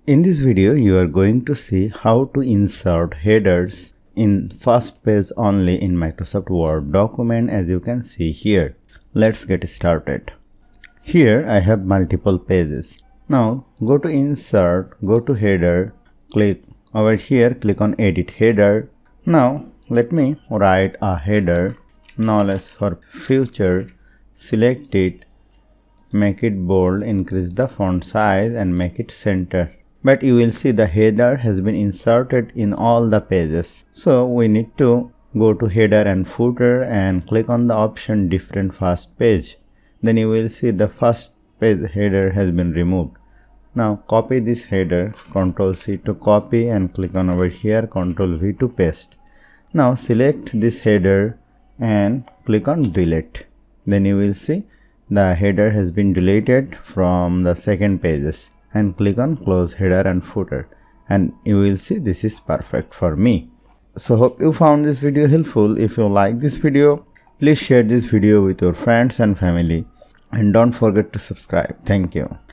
In this video, you are going to see how to insert headers in first page only in Microsoft Word document, as you can see here. Let's get started. Here I have multiple pages. Now go to insert, go to header, click over here, click on edit header. Now let me write a header, knowledge for future, select it, make it bold, increase the font size and make it center. But you will see the header has been inserted in all the pages. So we need to go to header and footer and click on the option different first page. Then you will see the first page header has been removed. Now copy this header, Ctrl C to copy and click on over here, Ctrl V to paste. Now select this header and click on delete. Then you will see the header has been deleted from the second pages, and click on close header and footer, and you will see this is perfect for me. So hope you found this video helpful. If you like this video, please share this video with your friends and family, and don't forget to subscribe. Thank you.